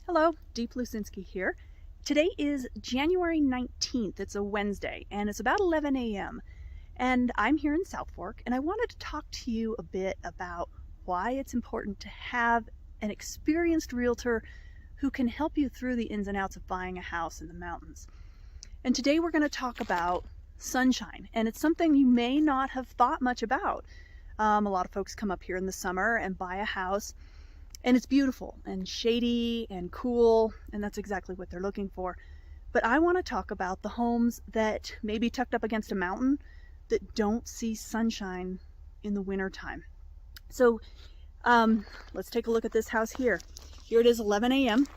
Hello, Deep Lucinski here. Today is January 19th. It's a Wednesday and it's about 11 a.m. and I'm here in South Fork, and I wanted to talk to you a bit about why it's important to have an experienced realtor who can help you through the ins and outs of buying a house in the mountains. And today we're going to talk about sunshine, and it's something you may not have thought much about. A lot of folks come up here in the summer and buy a house, and it's beautiful and shady and cool, and that's exactly what they're looking for. But I want to talk about the homes that may be tucked up against a mountain that don't see sunshine in the winter time. So let's take a look at this house here. Here it is, 11 a.m.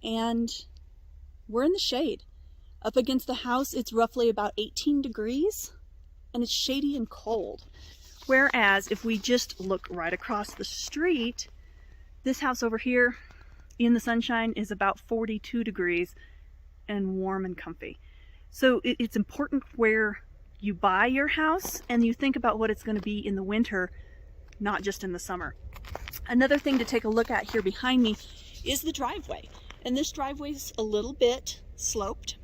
and we're in the shade. Up against the house, it's roughly about 18 degrees and it's shady and cold. Whereas if we just look right across the street, this house over here in the sunshine is about 42 degrees and warm and comfy. So it's important where you buy your house and you think about what it's going to be in the winter, not just in the summer. Another thing to take a look at here behind me is the driveway. And this driveway is a little bit sloped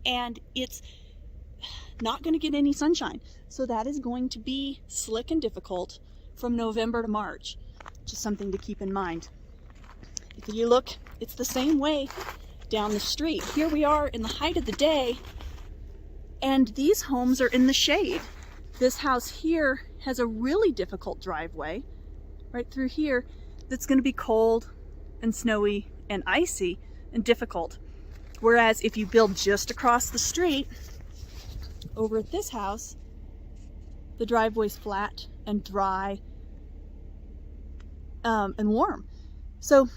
and it's not going to get any sunshine. So that is going to be slick and difficult from November to March. Just something to keep in mind. If you look, it's the same way down the street. Here we are in the height of the day, and these homes are in the shade. This house here has a really difficult driveway right through here that's going to be cold and snowy and icy and difficult. Whereas if you build just across the street, over at this house, the driveway's flat and dry and warm. So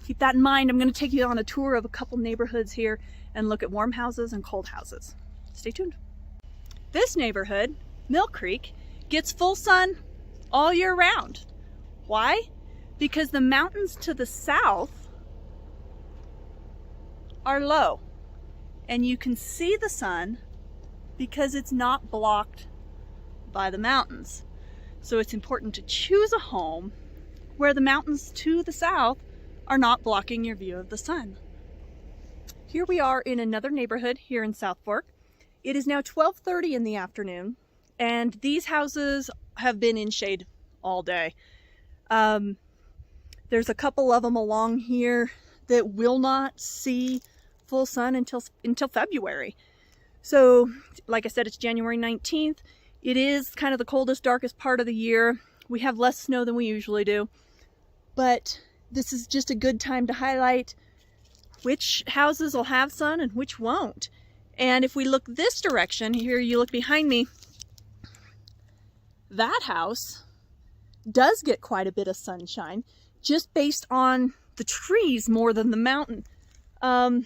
keep that in mind. I'm going to take you on a tour of a couple neighborhoods here and look at warm houses and cold houses. Stay tuned. This neighborhood, Mill Creek, gets full sun all year round. Why? Because the mountains to the south are low and you can see the sun because it's not blocked by the mountains. So it's important to choose a home where the mountains to the south are not blocking your view of the sun. Here we are in another neighborhood here in South Fork. It is now 12:30 in the afternoon, and these houses have been in shade all day. There's a couple of them along here that will not see full sun until February. So, like I said, it's January 19th. It is kind of the coldest, darkest part of the year. We have less snow than we usually do. But this is just a good time to highlight which houses will have sun and which won't. And if we look this direction, here you look behind me, that house does get quite a bit of sunshine, just based on the trees more than the mountain. And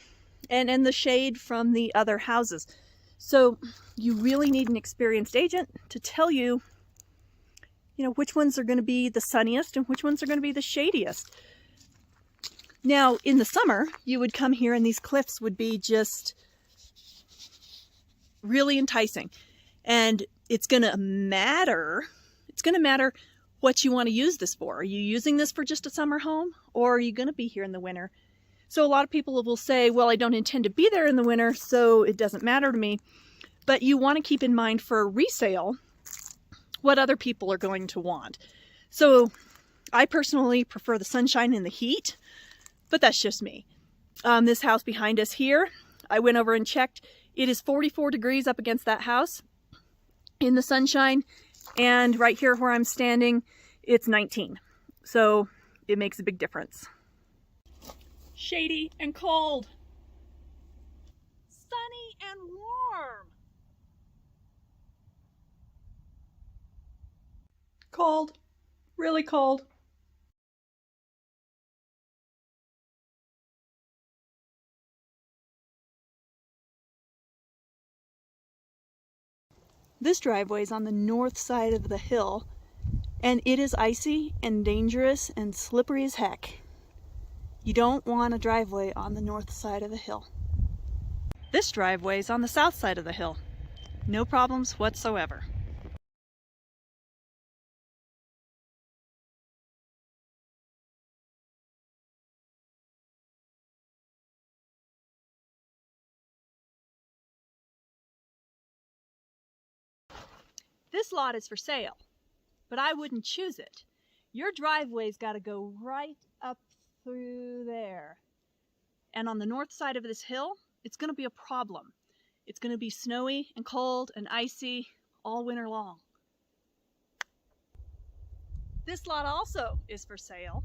the shade from the other houses. So you really need an experienced agent to tell you, which ones are going to be the sunniest and which ones are going to be the shadiest. Now, in the summer, you would come here and these cliffs would be just really enticing. And it's going to matter what you want to use this for. Are you using this for just a summer home, or are you going to be here in the winter? So a lot of people will say, well, I don't intend to be there in the winter, so it doesn't matter to me. But you want to keep in mind for a resale what other people are going to want. So I personally prefer the sunshine and the heat, but that's just me. This house behind us here, I went over and checked. It is 44 degrees up against that house in the sunshine. And right here where I'm standing, it's 19. So it makes a big difference. Shady and cold, sunny and warm, cold, really cold. This driveway is on the north side of the hill, and it is icy and dangerous and slippery as heck. You don't want a driveway on the north side of the hill. This driveway is on the south side of the hill. No problems whatsoever. This lot is for sale, but I wouldn't choose it. Your driveway's got to go right up through there. And on the north side of this hill, it's going to be a problem. It's going to be snowy and cold and icy all winter long. This lot also is for sale,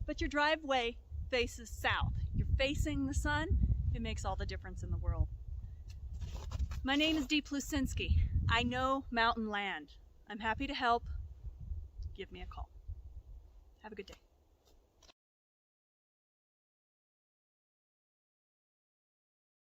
but your driveway faces south. You're facing the sun. It makes all the difference in the world. My name is Dee Plusinski. I know mountain land. I'm happy to help. Give me a call. Have a good day.